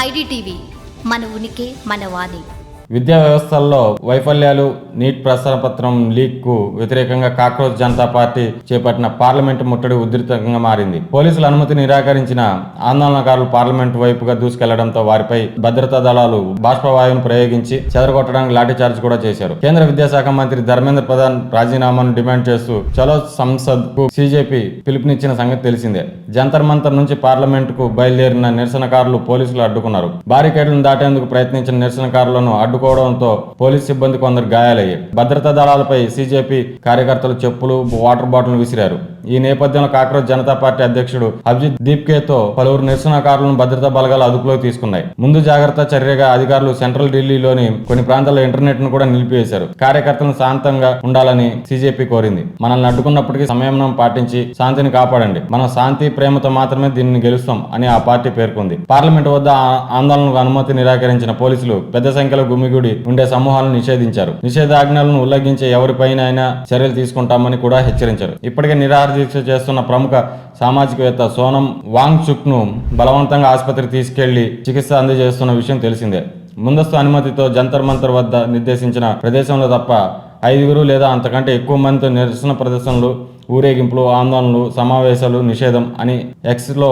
IDTV మన ఉనికి మన వాణి. విద్యా వ్యవస్థల్లో వైఫల్యాలు, నీట్ ప్రశ్నపత్రం లీక్కు వ్యతిరేకంగా కాక్రోచ్ జనతా పార్టీ చేపట్టిన పార్లమెంటు ముట్టడి ఉధృతంగా మారింది. పోలీసుల అనుమతి నిరాకరించిన ఆందోళనకారులు పార్లమెంటు వైపుగా దూసుకెళ్లడంతో వారిపై భద్రతా దళాలు బాష్పవాయువును ప్రయోగించి చెదరగొట్టడానికి లాఠీచార్జ్ కూడా చేశారు. కేంద్ర విద్యాశాఖ మంత్రి ధర్మేంద్ర ప్రధాన్ రాజీనామాను డిమాండ్ చేస్తూ చలో సంసద్ కు సీజేపీ పిలుపునిచ్చిన సంగతి తెలిసిందే. జంతర్ మంతర్ నుంచి పార్లమెంటుకు బయలుదేరిన నిరసనకారులు పోలీసులు అడ్డుకున్నారు. బారికేడ్లను దాటేందుకు ప్రయత్నించిన నిరసనకారులను అడ్డుకోవడంతో పోలీసు సిబ్బంది కొందరు గాయాలయ్యాయి. భద్రతా దళాలపై సీజేపీ కార్యకర్తలు చెప్పులు, వాటర్ బాటిల్ విసిరారు. ఈ నేపథ్యంలో కాక్రోచ్ జనతా పార్టీ అధ్యక్షుడు అభిజిత్ దీప్కేతో పలువురు నిరసనకారులను భద్రతా బలగాలు అదుపులోకి తీసుకున్నాయి. ముందు జాగ్రత్త చర్యగా అధికారులు సెంట్రల్ ఢిల్లీలోని కొన్ని ప్రాంతాల్లో ఇంటర్నెట్ ను కూడా నిలిపివేశారు. కార్యకర్తలను శాంతంగా ఉండాలని సీజేపీ కోరింది. మనల్ని అడ్డుకున్నప్పటికీ సంయమనం పాటించి శాంతిని కాపాడండి. మనం శాంతి, ప్రేమతో మాత్రమే దీనిని గెలుస్తాం అని ఆ పార్టీ పేర్కొంది. పార్లమెంటు వద్ద ఆందోళనకు అనుమతి నిరాకరించిన పోలీసులు పెద్ద సంఖ్యలో గుమిగూడి ఉండే సమూహాలను నిషేధించారు. నిషేధాజ్ఞలను ఉల్లంఘించే ఎవరిపైనైనా చర్యలు తీసుకుంటామని కూడా హెచ్చరించారు. ఇప్పటికే నిరాహార దీక్ష చేస్తున్న ప్రముఖ సామాజికవేత్త సోనం వాంగ్చుక్ ను బలవంతంగా ఆసుపత్రికి తీసుకెళ్లి చికిత్స అందజేస్తున్న విషయం తెలిసిందే. ముందస్తు అనుమతితో జంతర్ మంతర్ వద్ద నిర్దేశించిన ప్రదేశంలో తప్ప 5 లేదా అంతకంటే ఎక్కువ మందితో నిరసన ప్రదర్శనలు, ఊరేగింపులు, ఆందోళనలు, సమావేశాలు నిషేధం అని ఎక్స్ లో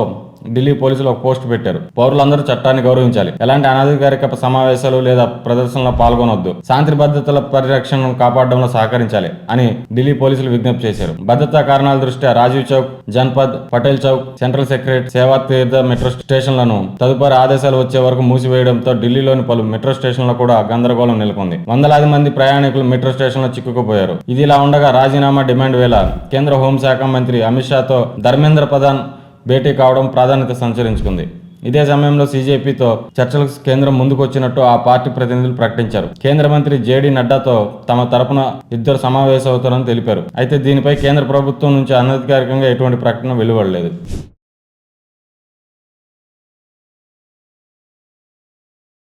ఢిల్లీ పోలీసులు ఒక పోస్ట్ పెట్టారు. పౌరులందరూ చట్టాన్ని గౌరవించాలి. ఎలాంటి అనధికారిక సమావేశాలు లేదా ప్రదర్శనలో పాల్గొనొద్దు. శాంతి భద్రతల పరిరక్షణను కాపాడడంలో సహకరించాలి అని ఢిల్లీ పోలీసులు విజ్ఞప్తి చేశారు. భద్రతా కారణాల దృష్ట్యా రాజీవ్ చౌక్, జన్పద్, పటేల్ చౌక్, సెంట్రల్ సెక్రటరీ, సేవా తీర్థ మెట్రో స్టేషన్లను తదుపరి ఆదేశాలు వచ్చే వరకు మూసివేయడంతో ఢిల్లీలోని పలు మెట్రో స్టేషన్లో కూడా గందరగోళం నెలకొంది. వందలాది మంది ప్రయాణికులు మెట్రో స్టేషన్లో చిక్కుకుపోయారు. ఇది ఇలా ఉండగా రాజీనామా డిమాండ్ వేళ కేంద్ర హోంశాఖ మంత్రి అమిత్ షాతో ధర్మేంద్ర ప్రధాన్ భేటీ కావడం ప్రాధాన్యత సంతరించుకుంది. ఇదే సమయంలో సీజేపీతో చర్చలకు కేంద్రం ముందుకొచ్చినట్టు ఆ పార్టీ ప్రతినిధులు ప్రకటించారు. కేంద్ర మంత్రి జేడీ నడ్డాతో తమ తరపున ఇద్దరు సమావేశమవుతారని తెలిపారు. అయితే దీనిపై కేంద్ర ప్రభుత్వం నుంచి అనధికారికంగా ఎటువంటి ప్రకటన వెలువడలేదు.